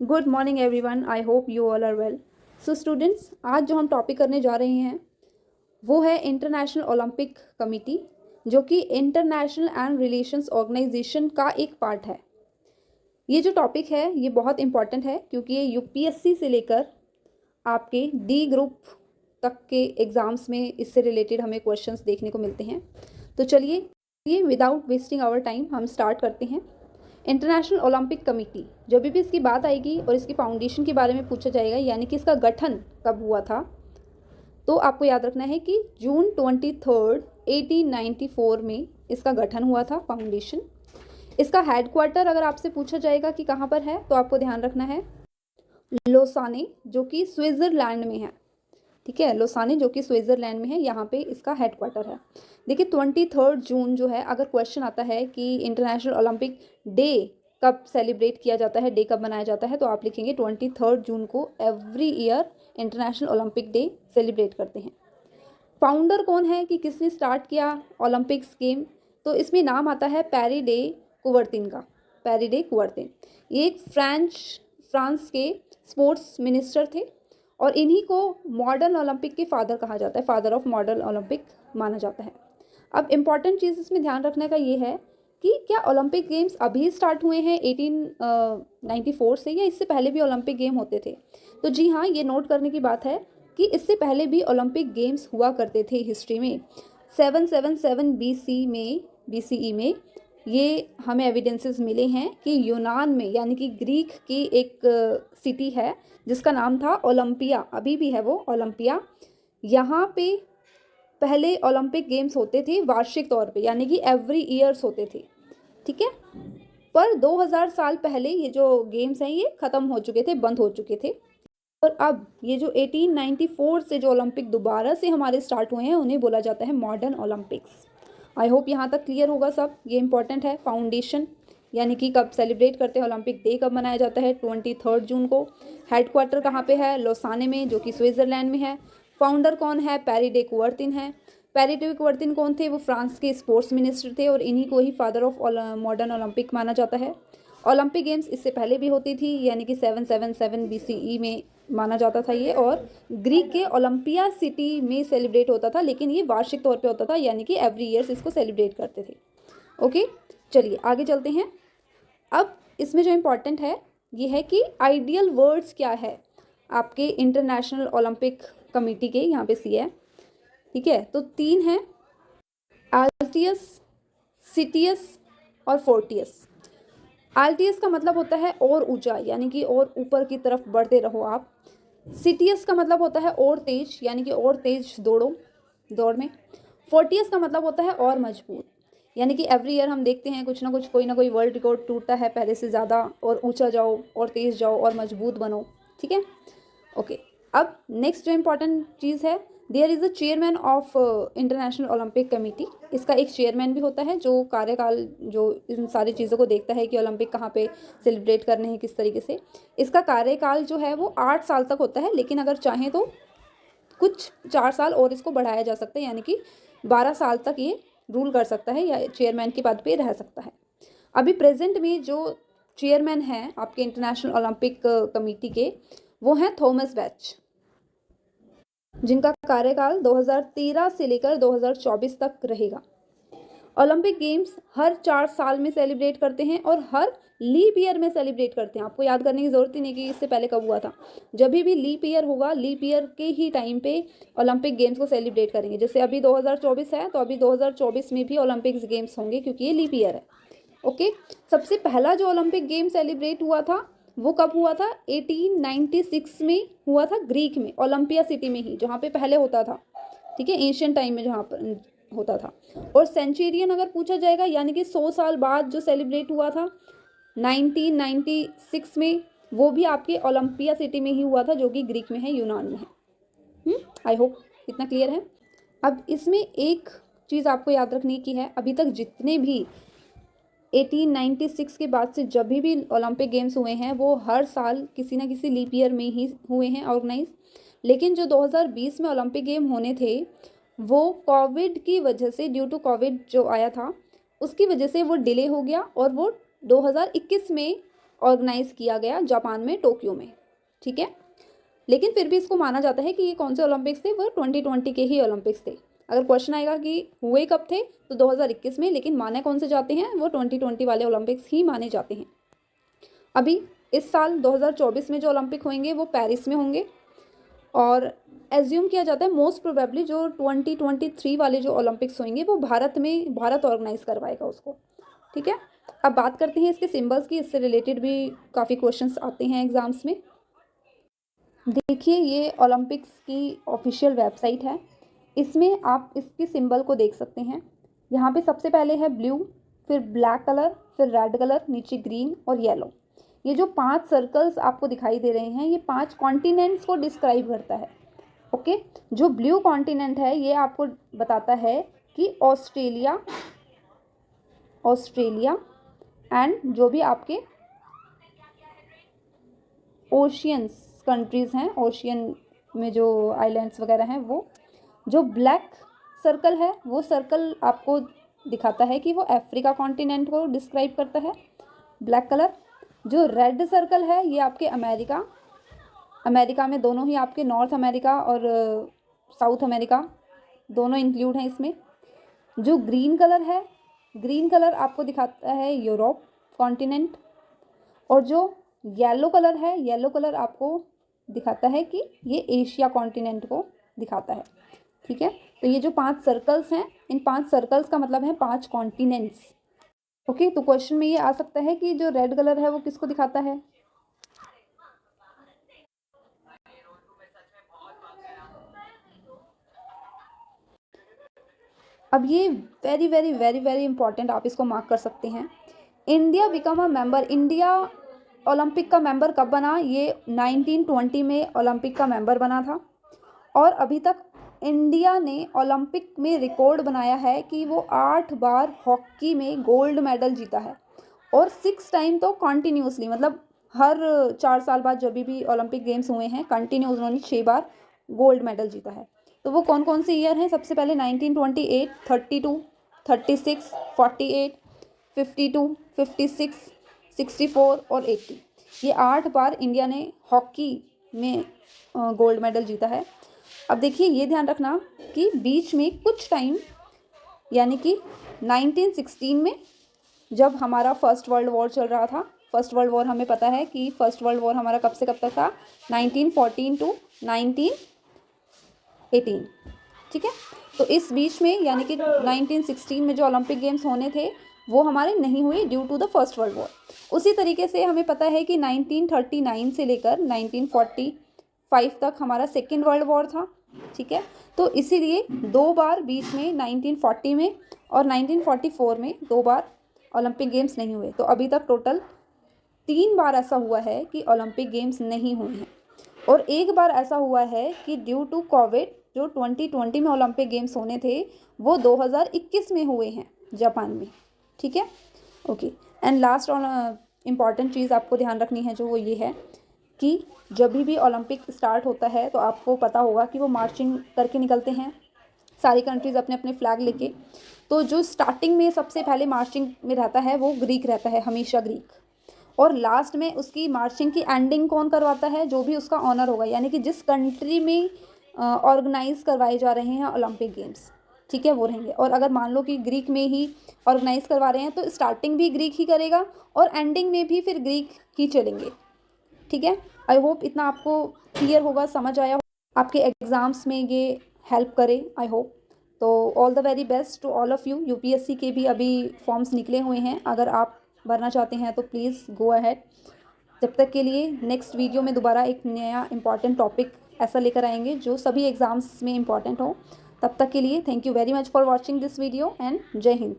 Good morning everyone, I hope you all are well. So students, आज जो हम topic करने जा रहे हैं वो है इंटरनेशनल ओलंपिक कमेटी, जो कि इंटरनेशनल एंड रिलेशंस ऑर्गेनाइजेशन का एक पार्ट है। ये जो टॉपिक है ये बहुत इंपॉर्टेंट है क्योंकि ये यूपीएससी से लेकर आपके डी ग्रुप तक के एग्ज़ाम्स में इससे रिलेटेड हमें क्वेश्चंस देखने को मिलते हैं। तो चलिए विदाउट वेस्टिंग आवर टाइम हम स्टार्ट करते हैं। इंटरनेशनल ओलंपिक कमेटी, जब भी इसकी बात आएगी और इसकी फाउंडेशन के बारे में पूछा जाएगा, यानी कि इसका गठन कब हुआ था, तो आपको याद रखना है कि जून 23 1894 में इसका गठन हुआ था, फाउंडेशन। इसका हेडक्वार्टर अगर आपसे पूछा जाएगा कि कहाँ पर है, तो आपको ध्यान रखना है लोसाने, जो कि स्विट्ज़रलैंड में है। ठीक है, लोसाने जो कि स्विट्ज़रलैंड में है, यहाँ पे इसका हेडक्वार्टर है। देखिए 23 जून जो है, अगर क्वेश्चन आता है कि इंटरनेशनल ओलंपिक डे कब सेलिब्रेट किया जाता है, डे कब मनाया जाता है, तो आप लिखेंगे 23 जून को every year international Olympic day celebrate करते हैं। फाउंडर कौन है, कि किसने स्टार्ट किया ओलंपिक्स गेम, तो इसमें नाम आता है पैरी डे कुवर्तिन का। पैरी डे कुवर्तिन ये एक फ्रांस के स्पोर्ट्स मिनिस्टर थे और इन्हीं को मॉडर्न ओलंपिक के फादर कहा जाता है, फादर ऑफ मॉडर्न ओलंपिक माना जाता है। अब इम्पॉर्टेंट चीज़ इसमें ध्यान रखने का ये है कि क्या ओलंपिक गेम्स अभी स्टार्ट हुए हैं 1894 से, या इससे पहले भी ओलंपिक गेम होते थे। तो जी हाँ, ये नोट करने की बात है कि इससे पहले भी ओलंपिक गेम्स हुआ करते थे हिस्ट्री में। 777 बीसीई में ये हमें एविडेंसेस मिले हैं कि यूनान में, यानी कि ग्रीक की एक सिटी है जिसका नाम था ओलंपिया, अभी भी है वो ओलंपिया। यहाँ पे पहले ओलंपिक गेम्स होते थे वार्षिक तौर पे, यानी कि एवरी ईयर्स होते थे। ठीक है, पर 2000 साल पहले ये जो गेम्स हैं ये ख़त्म हो चुके थे, बंद हो चुके थे। और अब ये जो 1894 से जो ओलंपिक दोबारा से हमारे स्टार्ट हुए हैं, उन्हें बोला जाता है मॉडर्न ओलंपिक्स। आई होप यहाँ तक क्लियर होगा सब। ये इंपॉर्टेंट है, फाउंडेशन यानी कि कब सेलिब्रेट करते हैं, ओलंपिक डे कब मनाया जाता है, 23 जून को। हेडक्वार्टर कहाँ पे है, लोसाने में, जो कि स्विट्ज़रलैंड में है। फाउंडर कौन है, पैरी डे कुवर्तिन है। पैरी डे कुवर्तिन कौन थे, वो फ्रांस के स्पोर्ट्स मिनिस्टर थे और इन्हीं को ही फादर ऑफ मॉडर्न ओलंपिक माना जाता है। ओलंपिक गेम्स इससे पहले भी होती थी, यानी कि 777 बीसीई में माना जाता था ये, और ग्रीक के ओलंपिया सिटी में सेलिब्रेट होता था, लेकिन ये वार्षिक तौर पे होता था, यानी कि एवरी ईयर्स इसको सेलिब्रेट करते थे। ओके, चलिए आगे चलते हैं। अब इसमें जो इम्पोर्टेंट है ये है कि आइडियल वर्ड्स क्या है आपके इंटरनेशनल ओलंपिक कमेटी के, यहाँ पे सी है। ठीक है, तो 3 हैं, आल्टियस, सिटियस और फोर्टियस। आल्टियस का मतलब होता है और ऊंचा, यानी कि और ऊपर की तरफ बढ़ते रहो आप। सिटियस का मतलब होता है और तेज, यानी कि और तेज दौड़ो दौड़ में। फोर्टियस का मतलब होता है और मजबूत, यानी कि एवरी ईयर हम देखते हैं कुछ ना कुछ, कोई ना कोई वर्ल्ड रिकॉर्ड टूटता है पहले से ज़्यादा, और ऊंचा जाओ और तेज जाओ और मजबूत बनो। ठीक है, ओके। अब नेक्स्ट जो इम्पॉर्टेंट चीज़ है, there is a chairman of International Olympic Committee. इसका एक चेयरमैन भी होता है जो कार्यकाल, जो इन सारी चीज़ों को देखता है कि ओलंपिक कहाँ पे सेलिब्रेट करने हैं, किस तरीके से। इसका कार्यकाल जो है वो 8 साल तक होता है, लेकिन अगर चाहें तो कुछ 4 साल और इसको बढ़ाया जा सकता है, यानी कि 12 साल तक ये रूल कर सकता है या चेयरमैन के पद पे रह सकता है। अभी प्रेजेंट में जो चेयरमैन हैं आपके इंटरनेशनल ओलंपिक कमेटी के, वो हैं थॉमस बैच, जिनका कार्यकाल 2013 से लेकर 2024 तक रहेगा। ओलंपिक गेम्स हर 4 साल में सेलिब्रेट करते हैं और हर लीप ईयर में सेलिब्रेट करते हैं। आपको याद करने की ज़रूरत ही नहीं कि इससे पहले कब हुआ था। जब भी लीप ईयर होगा, लीप ईयर के ही टाइम पे ओलंपिक गेम्स को सेलिब्रेट करेंगे। जैसे अभी 2024 है, तो अभी 2024 में भी ओलंपिक्स गेम्स होंगे क्योंकि ये लीप ईयर है। ओके, सबसे पहला जो ओलंपिक गेम सेलिब्रेट हुआ था वो कब हुआ था, 1896 में हुआ था, ग्रीक में, ओलंपिया सिटी में ही, जहाँ पे पहले होता था। ठीक है, एशियन टाइम में जहाँ पर होता था। और सेंचुरियन अगर पूछा जाएगा, यानी कि 100 साल बाद जो सेलिब्रेट हुआ था 1996 में, वो भी आपके ओलंपिया सिटी में ही हुआ था, जो कि ग्रीक में है, यूनान में है। आई होप इतना क्लियर है। अब इसमें एक चीज़ आपको याद रखने की है, अभी तक जितने भी 1896 के बाद से जब भी ओलंपिक गेम्स हुए हैं, वो हर साल किसी ना किसी लीप ईयर में ही हुए हैं ऑर्गेनाइज। लेकिन जो 2020 में ओलंपिक गेम होने थे, वो कोविड की वजह से, ड्यू टू कोविड जो आया था उसकी वजह से वो डिले हो गया, और वो 2021 में ऑर्गेनाइज किया गया जापान में, टोक्यो में, ठीक है। लेकिन फिर भी इसको माना जाता है कि ये कौन से ओलंपिक्स थे, वो 2020 के ही ओलंपिक्स थे। अगर क्वेश्चन आएगा कि हुए कब थे, तो 2021 में, लेकिन माने कौन से जाते हैं, वो 2020 वाले ओलंपिक्स ही माने जाते हैं। अभी इस साल 2024 में जो ओलंपिक होंगे वो पेरिस में होंगे, और एज्यूम किया जाता है मोस्ट प्रोबेबली जो 2023 वाले जो ओलंपिक्स होंगे वो भारत ऑर्गेनाइज करवाएगा उसको, ठीक है। अब बात करते हैं इसके सिंबल्स की, इससे रिलेटेड भी काफ़ी क्वेश्चंस आते हैं एग्जाम्स में। देखिए ये ओलंपिक्स की ऑफिशियल वेबसाइट है, इसमें आप इसके सिंबल को देख सकते हैं। यहाँ पे सबसे पहले है ब्लू, फिर ब्लैक कलर, फिर रेड कलर, नीचे ग्रीन और येलो। ये जो 5 सर्कल्स आपको दिखाई दे रहे हैं, ये 5 कॉन्टिनेंट्स को डिस्क्राइब करता है, ओके। जो ब्लू कॉन्टिनेंट है ये आपको बताता है कि ऑस्ट्रेलिया एंड जो भी आपके ओशियंस कंट्रीज़ हैं, ओशियन में जो आइलैंड्स वगैरह हैं वो। जो ब्लैक सर्कल है वो सर्कल आपको दिखाता है कि वो अफ्रीका कॉन्टिनेंट को डिस्क्राइब करता है, ब्लैक कलर। जो रेड सर्कल है ये आपके अमेरिका में दोनों ही, आपके नॉर्थ अमेरिका और साउथ अमेरिका दोनों इंक्लूड हैं इसमें। जो ग्रीन कलर आपको दिखाता है यूरोप कॉन्टिनेंट, और जो येलो कलर आपको दिखाता है कि ये एशिया कॉन्टिनेंट को दिखाता है, ठीक है। तो ये जो 5 सर्कल्स हैं, इन 5 सर्कल्स का मतलब है 5 कॉन्टिनेंट्स, ओके। तो क्वेश्चन में ये आ सकता है कि जो रेड कलर है वो किसको दिखाता है। अब ये very very very very important, आप इसको मार्क कर सकते हैं। India become a member, India Olympic का मेंबर कब बना, ये 1920 में ओलंपिक का मेंबर बना था, और अभी तक इंडिया ने ओलंपिक में रिकॉर्ड बनाया है कि वो 8 बार हॉकी में गोल्ड मेडल जीता है, और 6 टाइम तो कॉन्टीन्यूसली, मतलब हर 4 साल बाद जब भी ओलंपिक गेम्स हुए हैं कंटिन्यू उन्होंने 6 बार गोल्ड मेडल जीता है। तो वो कौन कौन से ईयर हैं, सबसे पहले 1928, 32, 36, 48, 52, 56, 64 और 80। ये 8 बार इंडिया ने हॉकी में गोल्ड मेडल जीता है। अब देखिए ये ध्यान रखना कि बीच में कुछ टाइम, यानी कि 1916 में जब हमारा फर्स्ट वर्ल्ड वॉर चल रहा था, फर्स्ट वर्ल्ड वॉर हमें पता है कि फर्स्ट वर्ल्ड वॉर हमारा कब से कब तक था, 1914 टू 1918, ठीक है। तो इस बीच में यानी कि 1916 में जो ओलंपिक गेम्स होने थे वो हमारे नहीं हुए due to the First World War. उसी तरीके से हमें पता है कि 1939 से लेकर 1945 तक हमारा सेकेंड वर्ल्ड वॉर था, ठीक है। तो इसीलिए 2 बार बीच में 1940 में और 1944 में 2 बार ओलंपिक गेम्स नहीं हुए। तो अभी तक टोटल 3 बार ऐसा हुआ है कि ओलंपिक गेम्स नहीं हुए हैं, और एक बार ऐसा हुआ है कि ड्यू टू कोविड जो 2020 में ओलंपिक गेम्स होने थे वो 2021 में हुए हैं जापान में, ठीक है, ओके। एंड लास्ट इम्पॉर्टेंट चीज़ आपको ध्यान रखनी है जो वो ये है कि जब भी ओलंपिक स्टार्ट होता है तो आपको पता होगा कि वो मार्चिंग करके निकलते हैं सारी कंट्रीज़ अपने अपने फ्लैग लेके। तो जो स्टार्टिंग में सबसे पहले मार्चिंग में रहता है वो ग्रीक रहता है, हमेशा ग्रीक, और लास्ट में उसकी मार्चिंग की एंडिंग कौन करवाता है, जो भी उसका ऑनर होगा, यानी कि जिस कंट्री में ऑर्गेनाइज करवाए जा रहे हैं ओलंपिक गेम्स, ठीक है, वो रहेंगे। और अगर मान लो कि ग्रीक में ही ऑर्गेनाइज करवा रहे हैं तो स्टार्टिंग भी ग्रीक ही करेगा और एंडिंग में भी फिर ग्रीक ही चलेंगे, ठीक है। आई होप इतना आपको क्लियर होगा, समझ आया, आपके एग्ज़ाम्स में ये हेल्प करे, आई होप। तो all the very best to all of you. UPSC के भी अभी फॉर्म्स निकले हुए हैं, अगर आप भरना चाहते हैं तो प्लीज़ गो अहेड। जब तक के लिए नेक्स्ट वीडियो में दोबारा एक नया इंपॉर्टेंट टॉपिक ऐसा लेकर आएंगे जो सभी एग्ज़ाम्स में इंपॉर्टेंट हो। तब तक के लिए thank you very much for watching this video and जय हिंद।